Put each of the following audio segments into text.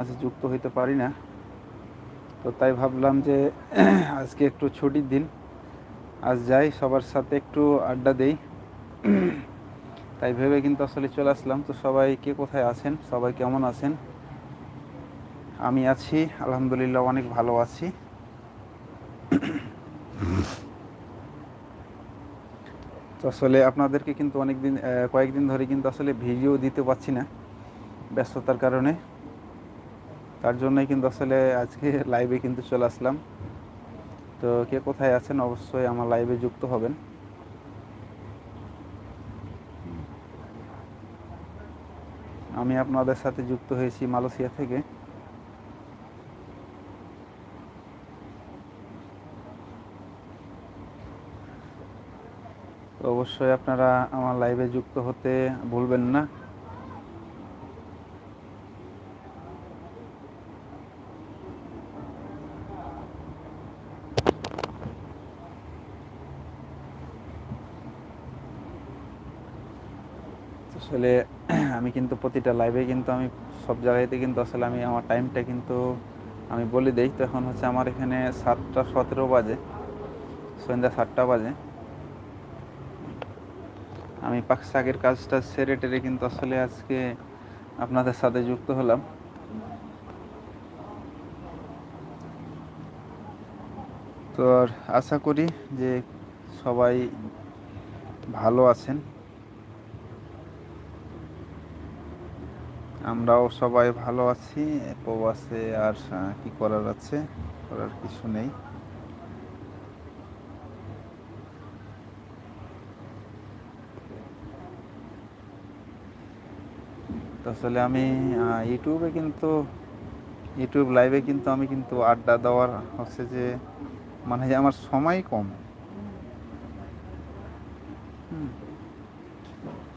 মাঝে যুক্ত হইতে পারি না। তো তাই ভাবলাম যে আজকে একটু ছুটির দিন, আজ যাই সবার সাথে একটু আড্ডা দেই। তাই ভেবে কিন্তু আসলে চলে আসলাম। তো সবাই কে কোথায় আছেন, সবাই কেমন আছেন? আমি আছি আলহামদুলিল্লাহ, অনেক ভালো আছি। তো আসলে আপনাদেরকে কিন্তু কয়েকদিন ধরে কিন্তু আসলে ভিডিও দিতে পারছি না ব্যস্ততার কারণে। তার জন্যই কিন্তু আসলে আজকে লাইভে কিন্তু চলে আসলাম। তো কে কোথায় আছেন অবশ্যই আমার লাইভে যুক্ত হবেন। আমি আপনাদের সাথে যুক্ত হয়েছি মালয়েশিয়া থেকে। তো অবশ্যই আপনারা আমার লাইভে যুক্ত হতে ভুলবেন না। আসলে আমি কিন্তু প্রতিটা লাইভে কিন্তু আমি সব জায়গাতে কিন্তু আসলে আমি আমার টাইমটা কিন্তু আমি বলে দিই। তো এখন হচ্ছে আমার এখানে 7টা 17 বাজে, সন্ধ্যা 7টা বাজে। আমি পাক শাকের কাজটা সেরে টেরে কিন্তু আসলে আজকে আপনাদের সাথে যুক্ত হলাম। তো আর আশা করি যে সবাই ভালো আছেন, আমরাও সবাই ভালো আছি। প্রবাসে আর কি করার আছে, করার কিছু নেই। তো আসলে আমি ইউটিউবে কিন্তু ইউটিউব লাইভে কিন্তু আমি কিন্তু আড্ডা দেওয়ার হচ্ছে যে মানে যে আমার সময় কম।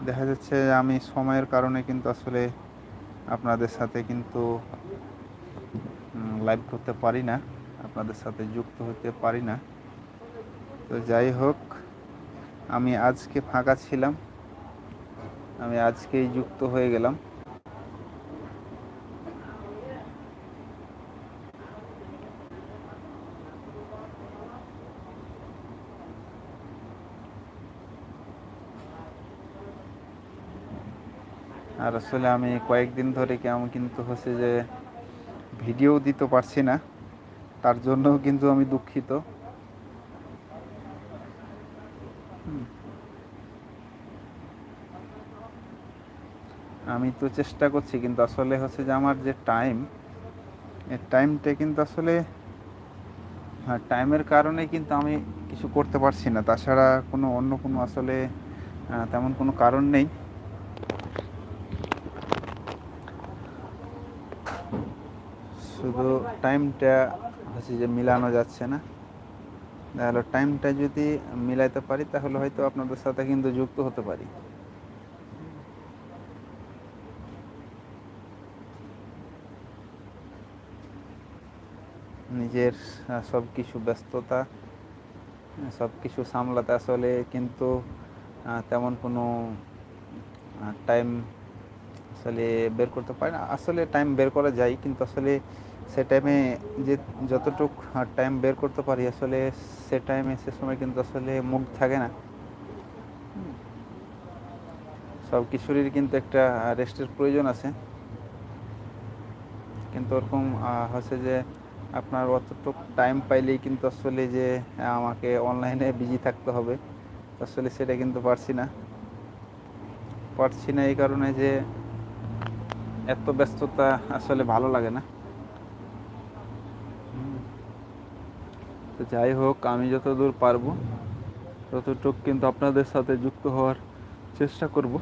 দেখা যাচ্ছে আমি সময়ের কারণে কিন্তু আসলে আপনাদের সাথে কিন্তু লাইভ করতে পারি না, আপনাদের সাথে যুক্ত হতে পারি না। তো যাই হোক, আমি আজকে ফাঁকা ছিলাম, আমি আজকেই যুক্ত হয়ে গেলাম। আর আসলে আমি কয়েকদিন ধরে কেমন কিন্তু হচ্ছে যে ভিডিও দিতে পারছি না, তার জন্যও কিন্তু আমি দুঃখিত। আমি তো চেষ্টা করছি, কিন্তু আসলে হচ্ছে যে আমার যে এই টাইমটা কিন্তু আসলে হ্যাঁ, টাইমের কারণে কিন্তু আমি কিছু করতে পারছি না। তাছাড়া অন্য কোনো আসলে তেমন কোনো কারণ নেই। শুধু টাইমটা হচ্ছে যে মিলানো যাচ্ছে না। তাহলে টাইমটা যদি মিলাইতে পারি তাহলে হয়তো আপনাদের সাথে কিন্তু যুক্ত হতে পারি। নিজের সব কিছু ব্যস্ততা, সব কিছু সামলাতে আসলে কিন্তু তেমন কোনো টাইম আসলে বের করতে পারি না। আসলে টাইম বের করা যায়, কিন্তু আসলে সে টাইমে যে যতটুক টাইম বের করতে পারি আসলে সে সময় কিন্তু আসলে মুড থাকে না। সব কিছুরই কিন্তু একটা রেস্টের প্রয়োজন আছে, কিন্তু ওরকম হচ্ছে যে আপনার অতটুক টাইম পাইলেই কিন্তু আসলে যে আমাকে অনলাইনে বিজি থাকতে হবে, আসলে সেটা কিন্তু পারছি না এই কারণে যে এত ব্যস্ততা আসলে ভালো লাগে না। তো যাই হোক, আমি যতদূর পারবো ততটুক কিন্তু আপনাদের সাথে যুক্ত হওয়ার চেষ্টা করব।